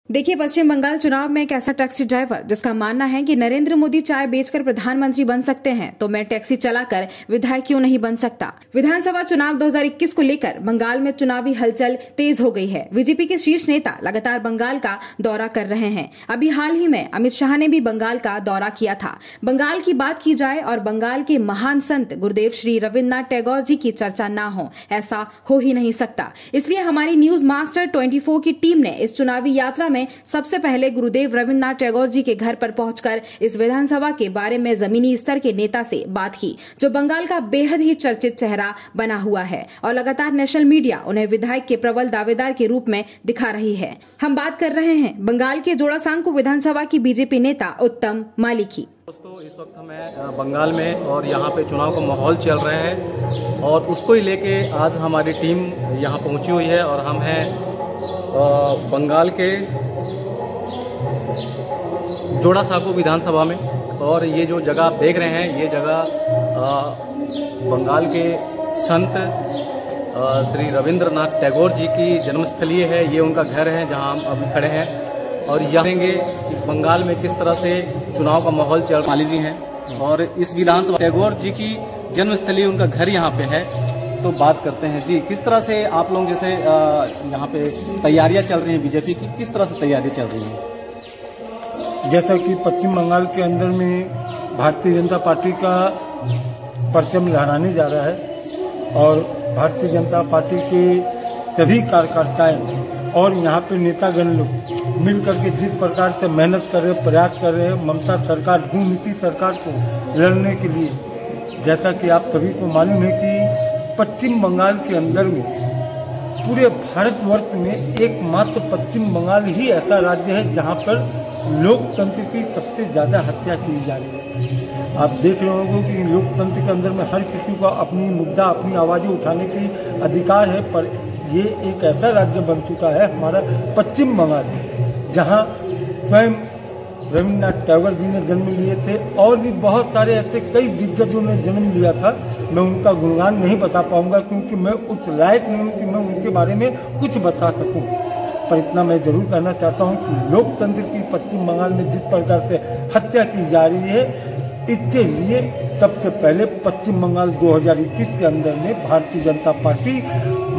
देखिए, पश्चिम बंगाल चुनाव में एक ऐसा टैक्सी ड्राइवर जिसका मानना है कि नरेंद्र मोदी चाय बेचकर प्रधानमंत्री बन सकते हैं, तो मैं टैक्सी चलाकर विधायक क्यों नहीं बन सकता। विधानसभा चुनाव 2021 को लेकर बंगाल में चुनावी हलचल तेज हो गई है। बीजेपी के शीर्ष नेता लगातार बंगाल का दौरा कर रहे हैं। अभी हाल ही में अमित शाह ने भी बंगाल का दौरा किया था। बंगाल की बात की जाए और बंगाल के महान संत गुरुदेव श्री रविन्द्रनाथ टैगोर जी की चर्चा न हो, ऐसा हो ही नहीं सकता। इसलिए हमारी न्यूज मास्टर 24 की टीम ने इस चुनावी यात्रा में सबसे पहले गुरुदेव रविन्द्रनाथ टैगोर जी के घर पर पहुंचकर इस विधानसभा के बारे में जमीनी स्तर के नेता से बात की, जो बंगाल का बेहद ही चर्चित चेहरा बना हुआ है और लगातार नेशनल मीडिया उन्हें विधायक के प्रबल दावेदार के रूप में दिखा रही है। हम बात कर रहे हैं बंगाल के जोड़ासांको विधानसभा की बीजेपी नेता उत्तम माली की। दोस्तों, इस वक्त हमें बंगाल में और यहाँ पे चुनाव का माहौल चल रहा है और उसको ही लेके आज हमारी टीम यहाँ पहुँची हुई है और हम हैं बंगाल के जोड़ासांको विधानसभा में। और ये जो जगह आप देख रहे हैं, ये जगह बंगाल के संत श्री रविन्द्रनाथ टैगोर जी की जन्मस्थली है। ये उनका घर है जहां हम अभी खड़े हैं और यहाँ बंगाल में किस तरह से चुनाव का माहौल चल। माली जी हैं और इस विधानसभा टैगोर जी की जन्मस्थली, उनका घर यहाँ पे है। तो बात करते हैं जी, किस तरह से आप लोग जैसे यहाँ पे तैयारियां चल रही हैं बीजेपी की, किस तरह से तैयारी चल रही है? जैसा कि पश्चिम बंगाल के अंदर में भारतीय जनता पार्टी का परचम लहराने जा रहा है और भारतीय जनता पार्टी के सभी कार्यकर्ताएं और यहाँ पे नेतागण लोग मिल करके जिस प्रकार से मेहनत कर रहे, प्रयास कर रहे हैं ममता सरकार, दुर्नीति सरकार को लड़ने के लिए। जैसा कि आप सभी को मालूम है कि पश्चिम बंगाल के अंदर में पूरे भारतवर्ष में एकमात्र पश्चिम बंगाल ही ऐसा राज्य है जहां पर लोकतंत्र की सबसे ज्यादा हत्या की जा रही है। आप देख रहे होंगे कि लोकतंत्र के अंदर में हर किसी को अपनी मुद्दा, अपनी आवाजें उठाने की अधिकार है, पर ये एक ऐसा राज्य बन चुका है हमारा पश्चिम बंगाल, जहाँ स्वयं रविन्द्रनाथ टैगोर जी ने जन्म लिए थे और भी बहुत सारे ऐसे कई दिग्गजों ने जन्म लिया था। मैं उनका गुणगान नहीं बता पाऊंगा क्योंकि मैं उस लायक नहीं हूं कि मैं उनके बारे में कुछ बता सकूं, पर इतना मैं जरूर कहना चाहता हूं कि लोकतंत्र की पश्चिम बंगाल में जिस प्रकार से हत्या की जा रही है, इसके लिए सबसे पहले पश्चिम बंगाल 2021 के अंदर में भारतीय जनता पार्टी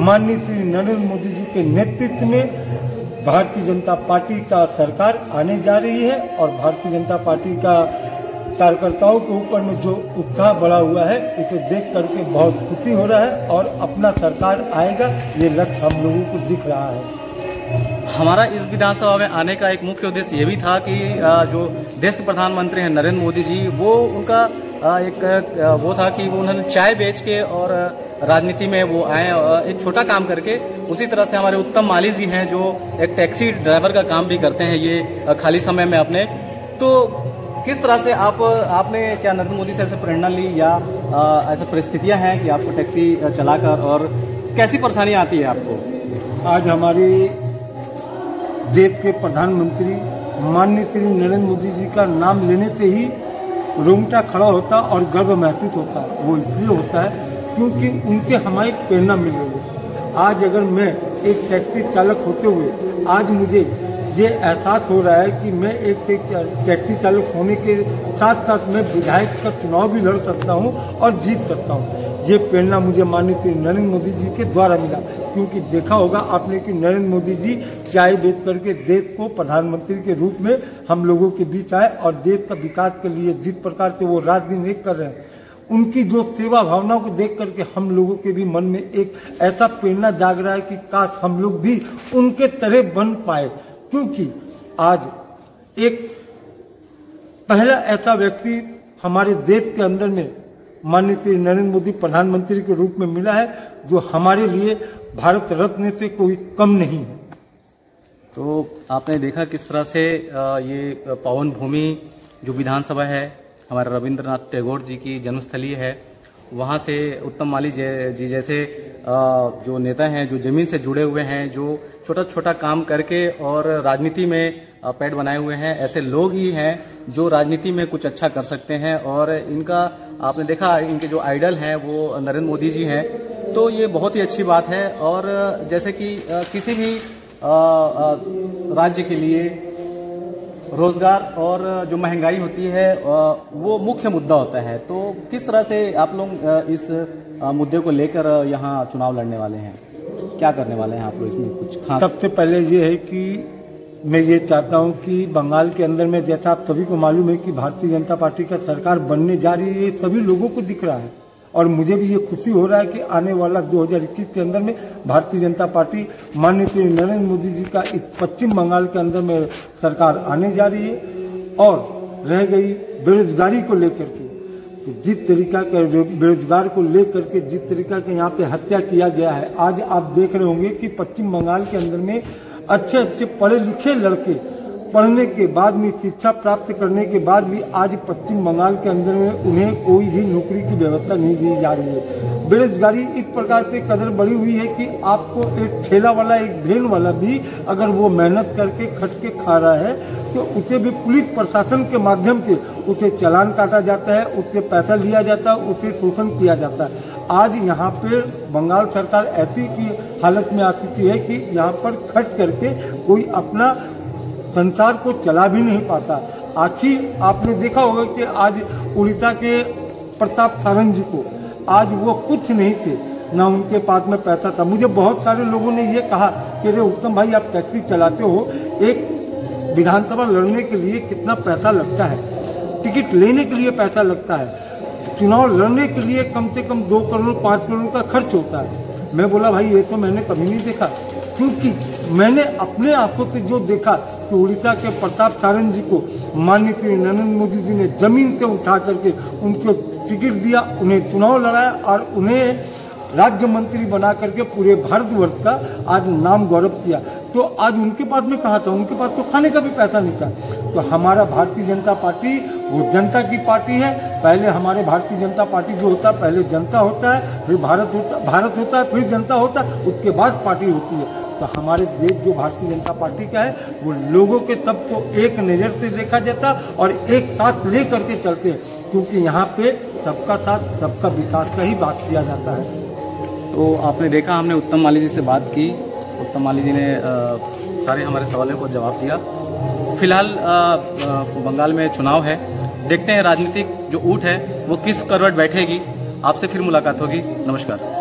माननीय श्री नरेंद्र मोदी जी के नेतृत्व में भारतीय जनता पार्टी का सरकार आने जा रही है और भारतीय जनता पार्टी का कार्यकर्ताओं के ऊपर में जो उत्साह बढ़ा हुआ है, इसे देख करके बहुत खुशी हो रहा है और अपना सरकार आएगा, ये लक्ष्य हम लोगों को दिख रहा है। हमारा इस विधानसभा में आने का एक मुख्य उद्देश्य ये भी था कि जो देश के प्रधानमंत्री हैं नरेंद्र मोदी जी, वो उनका वो था कि वो उन्होंने चाय बेच के और राजनीति में वो आए एक छोटा काम करके। उसी तरह से हमारे उत्तम माली जी हैं जो एक टैक्सी ड्राइवर का काम भी करते हैं ये खाली समय में अपने। तो किस तरह से आपने क्या नरेंद्र मोदी से ऐसे प्रेरणा ली या ऐसे परिस्थितियां हैं कि आपको टैक्सी चलाकर, और कैसी परेशानी आती है आपको? आज हमारे देश के प्रधानमंत्री माननीय श्री नरेंद्र मोदी जी का नाम लेने से ही रोंगटा खड़ा होता और गर्व महसूस होता। वो इसलिए होता है क्योंकि उनसे हमारी प्रेरणा मिल रही है। आज अगर मैं एक टैक्सी चालक होते हुए आज मुझे ये एहसास हो रहा है कि मैं एक टैक्सी चालक होने के साथ साथ मैं विधायक का चुनाव भी लड़ सकता हूँ और जीत सकता हूँ, ये प्रेरणा मुझे माननीय श्री नरेंद्र मोदी जी के द्वारा मिला। क्योंकि देखा होगा आपने कि नरेंद्र मोदी जी चाय बेच करके देश को प्रधानमंत्री के रूप में हम लोगों के बीच आए और देश का विकास के लिए जिस प्रकार से वो राजनीति कर रहे हैं, उनकी जो सेवा भावनाओं को देख करके हम लोगों के भी मन में एक ऐसा प्रेरणा जाग रहा है कि काश हम लोग भी उनके तरह बन पाए। क्योंकि आज एक पहला ऐसा व्यक्ति हमारे देश के अंदर में माननीय श्री नरेंद्र मोदी प्रधानमंत्री के रूप में मिला है जो हमारे लिए भारत रत्न से कोई कम नहीं है। तो आपने देखा किस तरह से ये पावन भूमि जो विधानसभा है, हमारे रविन्द्रनाथ टैगोर जी की जन्मस्थली है, वहाँ से उत्तम माली जी जैसे जो नेता हैं जो जमीन से जुड़े हुए हैं, जो छोटा छोटा काम करके और राजनीति में पैठ बनाए हुए हैं, ऐसे लोग ही हैं जो राजनीति में कुछ अच्छा कर सकते हैं। और इनका आपने देखा, इनके जो आइडल हैं वो नरेंद्र मोदी जी हैं, तो ये बहुत ही अच्छी बात है। और जैसे कि किसी भी राज्य के लिए रोजगार और जो महंगाई होती है वो मुख्य मुद्दा होता है। तो किस तरह से आप लोग इस मुद्दे को लेकर यहाँ चुनाव लड़ने वाले हैं, क्या करने वाले हैं आप लोग इसमें कुछ खास? सबसे पहले ये है कि मैं ये चाहता हूँ कि बंगाल के अंदर में, जैसा आप सभी को मालूम है कि भारतीय जनता पार्टी का सरकार बनने जा रही है, ये सभी लोगों को दिख रहा है और मुझे भी ये खुशी हो रहा है कि आने वाला 2021 के अंदर में भारतीय जनता पार्टी माननीय श्री नरेंद्र मोदी जी का इस पश्चिम बंगाल के अंदर में सरकार आने जा रही है। और रह गई बेरोजगारी को लेकर के, तो जिस तरीका के बेरोजगार को लेकर के जिस तरीका के यहाँ पे हत्या किया गया है, आज आप देख रहे होंगे कि पश्चिम बंगाल के अंदर में अच्छे अच्छे पढ़े लिखे लड़के पढ़ने के बाद भी, शिक्षा प्राप्त करने के बाद भी आज पश्चिम बंगाल के अंदर में उन्हें कोई भी नौकरी की व्यवस्था नहीं दी जा रही है। बेरोजगारी इस प्रकार से कदर बढ़ी हुई है कि आपको एक ठेला वाला, एक भेल वाला भी अगर वो मेहनत करके खट के खा रहा है तो उसे भी पुलिस प्रशासन के माध्यम से उसे चालान काटा जाता है, उससे पैसा लिया जाता है, उसे शोषण किया जाता है। आज यहाँ पे बंगाल सरकार ऐसी की हालत में आ चुकी है कि यहाँ पर खट करके कोई अपना संसार को चला भी नहीं पाता। आखिर आपने देखा होगा कि आज उड़ीसा के प्रताप सारंग जी को आज वो कुछ नहीं थे, ना उनके पास में पैसा था। मुझे बहुत सारे लोगों ने ये कहा कि अरे उत्तम भाई आप टैक्सी चलाते हो, एक विधानसभा लड़ने के लिए कितना पैसा लगता है, टिकट लेने के लिए पैसा लगता है, चुनाव लड़ने के लिए कम से कम 2 करोड़ 5 करोड़ का खर्च होता है। मैं बोला भाई ये तो मैंने कभी नहीं देखा, क्योंकि मैंने अपने आंखों से जो देखा कि उड़ीसा के प्रताप सारंग जी को माननीय श्री नरेंद्र मोदी जी ने जमीन से उठा करके उनको टिकट दिया, उन्हें चुनाव लड़ाया और उन्हें राज्य मंत्री बना करके पूरे भारतवर्ष का आज नाम गौरव किया। तो आज उनके पास में कहा था, उनके पास तो खाने का भी पैसा नहीं था। तो हमारा भारतीय जनता पार्टी वो जनता की पार्टी है। पहले हमारे भारतीय जनता पार्टी जो होता है, पहले जनता होता है, फिर भारत होता है, फिर जनता होता है, उसके बाद पार्टी होती है। तो हमारे देश जो भारतीय जनता पार्टी का है वो लोगों के सबको एक नज़र से देखा जाता और एक साथ ले करके चलते हैं, क्योंकि यहाँ पे सबका साथ सबका विकास का ही बात किया जाता है। तो आपने देखा, हमने उत्तम माली जी से बात की, उत्तम माली जी ने सारे हमारे सवालों को जवाब दिया। फिलहाल बंगाल में चुनाव है, देखते हैं राजनीतिक जो ऊँट है वो किस करवट बैठेगी। आपसे फिर मुलाकात होगी। नमस्कार।